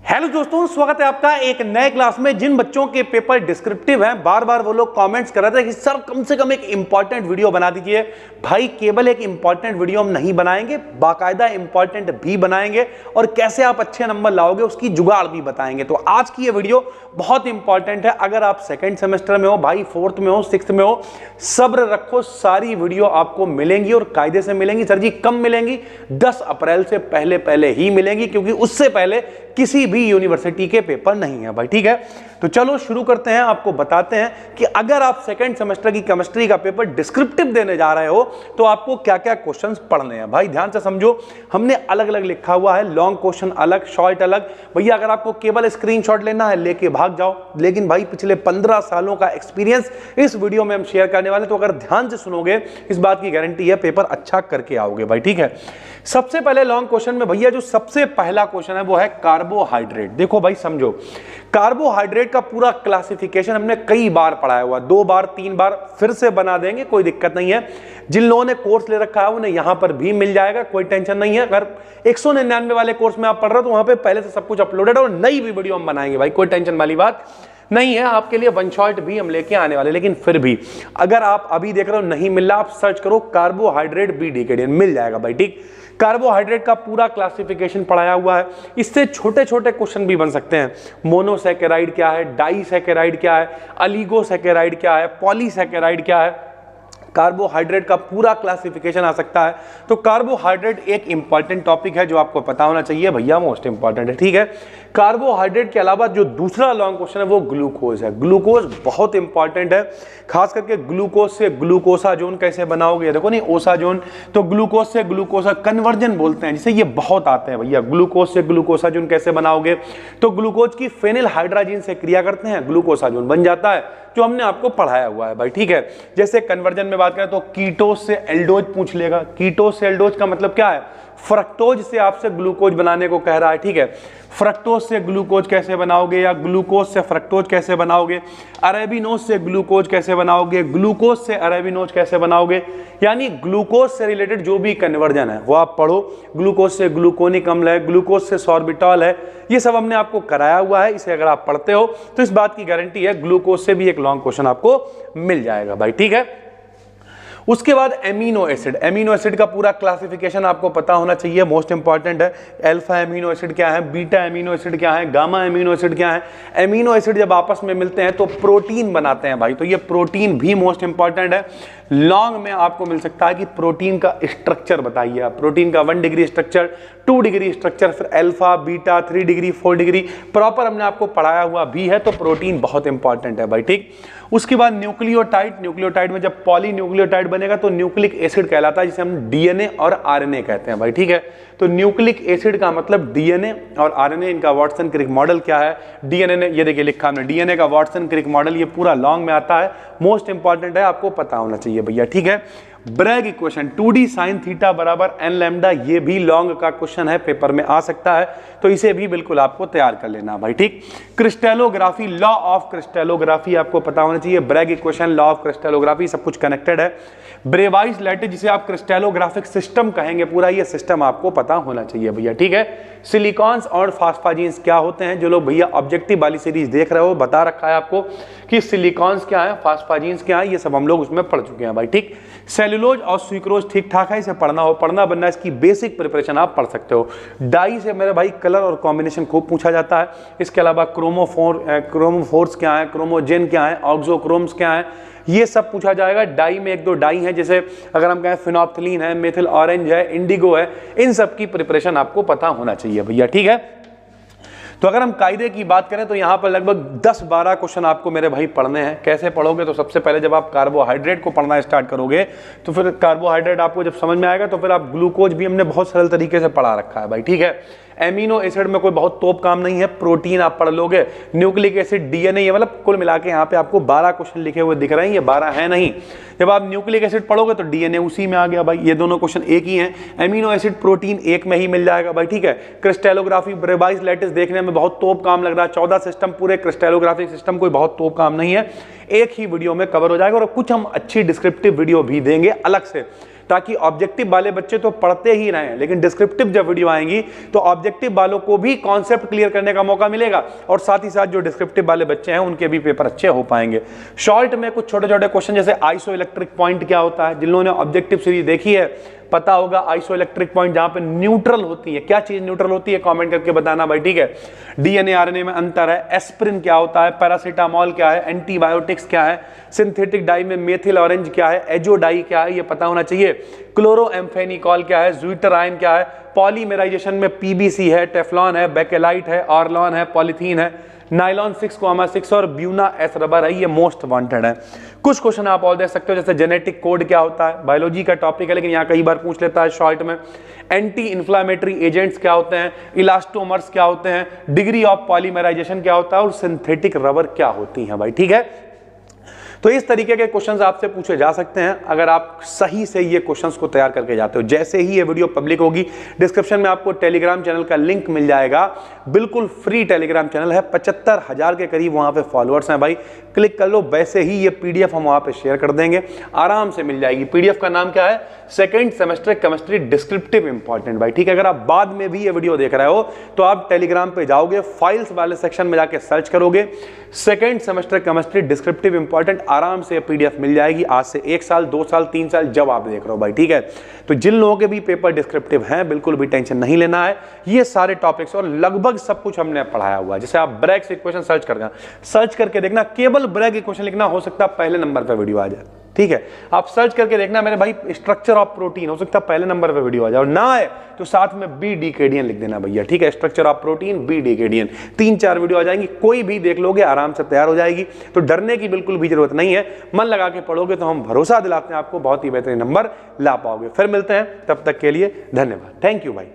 Hello दोस्तों, स्वागत है आपका एक नए क्लास में। जिन बच्चों के पेपर डिस्क्रिप्टिव हैं, बार बार वो लोग कमेंट्स कर रहे थे कि सर कम से कम एक इंपॉर्टेंट वीडियो बना दीजिए। भाई केवल एक इंपॉर्टेंट वीडियो हम नहीं बनाएंगे, बाकायदा इंपॉर्टेंट भी बनाएंगे और कैसे आप अच्छे नंबर लाओगे उसकी जुगाड़ भी बताएंगे। तो आज की ये वीडियो बहुत इंपॉर्टेंट है। अगर आप सेकेंड सेमेस्टर में हो, भाई फोर्थ में हो, सिक्स्थ में हो, सब्र रखो, सारी वीडियो आपको मिलेंगी और कायदे से मिलेंगी। सर जी कब मिलेंगी? 10 अप्रैल से पहले ही मिलेंगी, क्योंकि उससे पहले किसी भी यूनिवर्सिटी के पेपर नहीं है भाई। ठीक है, तो चलो शुरू करते हैं। आपको बताते हैं कि अगर आप सेकंड सेमेस्टर की केमिस्ट्री का पेपर डिस्क्रिप्टिव देने जा रहे हो तो आपको क्या क्या क्वेश्चंस पढ़ने हैं। भाई ध्यान से समझो, हमने अलग अलग लिखा हुआ है, लॉन्ग क्वेश्चन अलग, शॉर्ट अलग। भैया अगर आपको केवल स्क्रीनशॉट लेना है लेके भाग जाओ, लेकिन भाई पिछले 15 सालों का एक्सपीरियंस इस वीडियो में हम शेयर करने वाले, तो अगर ध्यान से सुनोगे इस बात की गारंटी है पेपर अच्छा करके आओगे भाई। ठीक है, सबसे पहले लॉन्ग क्वेश्चन में भैया जो सबसे पहला क्वेश्चन है वो है कार्बोहाइड्रेट। देखो भाई समझो, कार्बोहाइड्रेट का पूरा क्लासिफिकेशन हमने कई बार पढ़ाया हुआ, 2 बार 3 बार, फिर से बना देंगे, कोई दिक्कत नहीं है। जिन लोगों ने कोर्स ले रखा है उन्हें यहां पर भी मिल जाएगा, कोई टेंशन नहीं है। अगर 199 वाले कोर्स में आप पढ़ रहे हो तो वहां पे पहले से सब कुछ अपलोडेड और नई भी वीडियो हम बनाएंगे भाई, कोई टेंशन वाली बात नहीं है। आपके लिए वन शॉट भी हम लेके आने वाले, लेकिन फिर भी अगर आप अभी देख रहे हो नहीं मिल रहा, आप सर्च करो कार्बोहाइड्रेट बी डिकेडियन, मिल जाएगा भाई। ठीक, कार्बोहाइड्रेट का पूरा क्लासिफिकेशन पढ़ाया हुआ है। इससे छोटे छोटे क्वेश्चन भी बन सकते हैं। मोनोसैकेराइड क्या है, डाइसैकेराइड क्या है, अलीगोसैकेराइड क्या है, पॉलीसैकेराइड क्या है, कार्बोहाइड्रेट का पूरा क्लासिफिकेशन आ सकता है। तो कार्बोहाइड्रेट एक इंपॉर्टेंट टॉपिक है जो आपको पता होना चाहिए भैया, मोस्ट इंपॉर्टेंट है। ठीक है, कार्बोहाइड्रेट के अलावा जो दूसरा लॉन्ग क्वेश्चन है वो ग्लूकोज है। ग्लूकोज बहुत इंपॉर्टेंट है, खास करके ग्लूकोज से ग्लूकोसाजोन कैसे बनाओगे। देखो नहीं, ओसाजोन, तो ग्लूकोज से ग्लूकोसा कन्वर्जन बोलते हैं जिसे, ये बहुत आते हैं भैया। ग्लूकोज से ग्लूकोसाजोन कैसे बनाओगे, तो ग्लूकोज की फेनिल हाइड्राजीन से क्रिया करते हैं, ग्लूकोसाजोन बन जाता है, जो हमने आपको पढ़ाया हुआ है भाई। ठीक है, जैसे कन्वर्जन में बात करें तो कीटोज से एल्डोज पूछ लेगा। कीटोज से एल्डोज का मतलब क्या है? फ्रक्टोज से आपसे ग्लूकोज बनाने को कह रहा है। ठीक है, फ्रक्टोज से ग्लूकोज कैसे बनाओगे, या ग्लूकोज से फ्रक्टोज कैसे बनाओगे, अरेबिनोज से ग्लूकोज कैसे बनाओगे, ग्लूकोज से अरेबिनोज कैसे बनाओगे। यानी ग्लूकोज से रिलेटेड जो भी कन्वर्जन है वो आप पढ़ो। ग्लूकोज से ग्लूकोनिक अम्ल है, ग्लूकोज से सॉर्बिटॉल है, ये सब हमने आपको कराया हुआ है। इसे अगर आप पढ़ते हो तो इस बात की गारंटी है ग्लूकोज से भी एक लॉन्ग क्वेश्चन आपको मिल जाएगा भाई। ठीक है, उसके बाद एमिनो एसिड। एमिनो एसिड का पूरा क्लासिफिकेशन आपको पता होना चाहिए, मोस्ट इंपॉर्टेंट है। अल्फा एमिनो एसिड क्या है, बीटा एमिनो एसिड क्या है, गामा एमिनो एसिड क्या है। एमिनो एसिड जब आपस में मिलते हैं तो प्रोटीन बनाते हैं भाई, तो ये प्रोटीन भी मोस्ट इंपॉर्टेंट है। लॉन्ग में आपको मिल सकता है कि प्रोटीन का स्ट्रक्चर बताइए आप, प्रोटीन का 1 डिग्री स्ट्रक्चर, 2 डिग्री स्ट्रक्चर, फिर alpha beta 3 degree 4 degree proper हमने आपको पढ़ाया हुआ भी है। तो प्रोटीन बहुत इंपॉर्टेंट है भाई। ठीक, उसके बाद न्यूक्लियोटाइड। न्यूक्लियोटाइड में जब पॉली न्यूक्लियोटाइड बनेगा तो न्यूक्लिक एसिड कहलाता है, जिसे हम डीएनए और आरएनए कहते हैं भाई। ठीक है, तो न्यूक्लिक एसिड का मतलब डीएनए और आरएनए, इनका वाटसन क्रिक मॉडल क्या है। डीएनए ने, ये देखिए लिखा हमने, डीएनए का वाटसन क्रिक मॉडल, ये पूरा लॉन्ग में आता है, मोस्ट इंपॉर्टेंट है, आपको पता होना चाहिए भैया। ठीक है, Bragg equation 2d sin theta बराबर n लैम्डा, ये भी लॉन्ग का क्वेश्चन है, पेपर में आ सकता है, तो इसे भी बिल्कुल आपको तैयार कर लेना भाई। ठीक, क्रिस्टलोग्राफी, लॉ ऑफ क्रिस्टलोग्राफी आपको पता होना चाहिए। Bragg equation, law of crystallography, सब कुछ कनेक्टेड है। ब्रेवाइज लैटिस, जिसे आप क्रिस्टलोग्राफिक सिस्टम कहेंगे, पूरा ये सिस्टम आपको पता होना चाहिए भैया। ठीक है, सिलिकॉन्स और फास्फाजीन्स क्या होते हैं, जो लोग भैया ऑब्जेक्टिव वाली सीरीज देख रहे हो, बता रखा है आपको कि सिलिकॉन्स क्या है, फास्फाजीन्स क्या है, ये सब हम लोग उसमें पढ़ चुके हैं भाई। ठीक, सेलुलोज और सुक्रोज ठीक ठाक है, इसे पढ़ना हो पढ़ना, बनना, इसकी बेसिक प्रिपरेशन आप पढ़ सकते हो। डाई से मेरे भाई कलर और कॉम्बिनेशन खूब पूछा जाता है। इसके अलावा क्रोमोफोर्स क्या है, क्रोमोजेन क्या है, ऑक्सोक्रोम्स क्या है, ये सब पूछा जाएगा। डाई में 1-2 डाई हैं, जैसे अगर हम कहें फिनोप्थिलीन है, मेथिल ऑरेंज है, इंडिगो है, इन सब की प्रिपरेशन आपको पता होना चाहिए भैया। ठीक है, तो अगर हम कायदे की बात करें तो यहाँ पर लगभग 10-12 क्वेश्चन आपको मेरे भाई पढ़ने हैं। कैसे पढ़ोगे, तो सबसे पहले जब आप कार्बोहाइड्रेट को पढ़ना स्टार्ट करोगे तो फिर कार्बोहाइड्रेट आपको जब समझ में आएगा तो फिर आप ग्लूकोज भी हमने बहुत सरल तरीके से पढ़ा रखा है भाई। ठीक है, एमिनो एसिड में कोई बहुत तोप काम नहीं है, प्रोटीन आप पढ़ लोगे। न्यूक्लिक एसिड, डीएनए, ये मतलब कुल मिला के यहाँ पे आपको 12 क्वेश्चन लिखे हुए दिख रहे हैं, ये 12 है नहीं। जब आप न्यूक्लिक एसिड पढ़ोगे तो डीएनए उसी में आ गया भाई, ये दोनों क्वेश्चन एक ही हैं। एमिनो एसिड, प्रोटीन एक में ही मिल जाएगा भाई। ठीक है, क्रिस्टलोग्राफी, ब्रेवाइज लैटिस देखने में बहुत तोप काम लग रहा है, 14 सिस्टम, पूरे क्रिस्टलोग्राफिक सिस्टम कोई बहुत तोप काम नहीं है, एक ही वीडियो में कवर हो जाएगा। और कुछ हम अच्छी डिस्क्रिप्टिव वीडियो भी देंगे अलग से, ताकि ऑब्जेक्टिव वाले बच्चे तो पढ़ते ही रहे, लेकिन डिस्क्रिप्टिव जब वीडियो आएंगी तो ऑब्जेक्टिव वालों को भी कॉन्सेप्ट क्लियर करने का मौका मिलेगा और साथ ही साथ जो डिस्क्रिप्टिव वाले बच्चे हैं उनके भी पेपर अच्छे हो पाएंगे। शॉर्ट में कुछ छोटे छोटे क्वेश्चन जैसे आइसो इलेक्ट्रिक पॉइंट क्या होता है, जिन लोगों ने ऑब्जेक्टिव सीरीज देखी है पता होगा आइसो इलेक्ट्रिक पॉइंट जहां पे न्यूट्रल होती है, क्या चीज न्यूट्रल होती है कमेंट करके बताना भाई, ठीक है। डीएनए आरएनए में अंतर है, एस्पिरिन क्या होता है, पैरासीटामोल क्या है, एंटीबायोटिक्स क्या है, सिंथेटिक डाई में मेथिल ऑरेंज क्या है, एजोडाई क्या है, ये पता होना चाहिए। क्लोरोएम्फेनिकॉल क्या है, ज्यूटर आयन क्या है, पॉलीमेराइजेशन में पीबीसी है, टेफ्लॉन है, बेकेलाइट है, ऑर्लॉन है, पॉलीथीन है, नाइलॉन 6,6 और ब्यूना एस रबर है, ये मोस्ट वांटेड है। कुछ क्वेश्चन आप और देख सकते हो जैसे जेनेटिक कोड क्या होता है, बायोलॉजी का टॉपिक है लेकिन यहाँ कई बार पूछ लेता है शॉर्ट में। एंटी इंफ्लामेटरी एजेंट्स क्या होते हैं, इलास्टोमर्स क्या होते हैं, डिग्री ऑफ पॉलीमराइजेशन क्या होता है और सिंथेटिक रबर क्या होती है भाई, ठीक है। तो इस तरीके के क्वेश्चंस आपसे पूछे जा सकते हैं अगर आप सही से ये क्वेश्चंस को तैयार करके जाते हो। जैसे ही ये वीडियो पब्लिक होगी डिस्क्रिप्शन में आपको टेलीग्राम चैनल का लिंक मिल जाएगा, बिल्कुल फ्री टेलीग्राम चैनल है, 75,000 के करीब वहां पे फॉलोअर्स हैं भाई, क्लिक कर लो। वैसे ही ये पीडीएफ हम वहां पे शेयर कर देंगे, आराम से मिल जाएगी। पीडीएफ का नाम क्या है, second semester chemistry descriptive important भाई, ठीक है। अगर आप बाद में भी ये वीडियो देख रहे हो तो आप टेलीग्राम पे जाओगे, फाइल्स वाले सेक्शन में जाके सर्च करोगे second semester chemistry descriptive important, आराम से पीडीएफ मिल जाएगी आज से 1 साल 2 साल 3 साल जब आप देख रहे हो भाई, ठीक है। तो जिन लोगों के भी पेपर डिस्क्रिप्टिव हैं बिल्कुल भी टेंशन नहीं लेना है, ये सारे टॉपिक्स और लगभग सब कुछ हमने पढ़ाया हुआ है। जैसे आप ब्रैग इक्वेशन सर्च करके देखना, केवल ब्रैग इक्वेशन लिखना, हो सकता है पहले नंबर पर वीडियो आ जाए, ठीक है। आप सर्च करके देखना मेरे भाई स्ट्रक्चर ऑफ प्रोटीन, हो सकता है पहले नंबर पे वीडियो आ जाए, और ना आए तो साथ में बी डीकेडियन लिख देना भैया, ठीक है। स्ट्रक्चर ऑफ प्रोटीन बी डीकेडियन, 3-4 वीडियो आ जाएंगी, कोई भी देख लोगे आराम से तैयार हो जाएगी। तो डरने की बिल्कुल भी जरूरत नहीं है, मन लगा के पढ़ोगे तो हम भरोसा दिलाते हैं आपको बहुत ही बेहतरीन नंबर ला पाओगे। फिर मिलते हैं, तब तक के लिए धन्यवाद, थैंक यू भाई।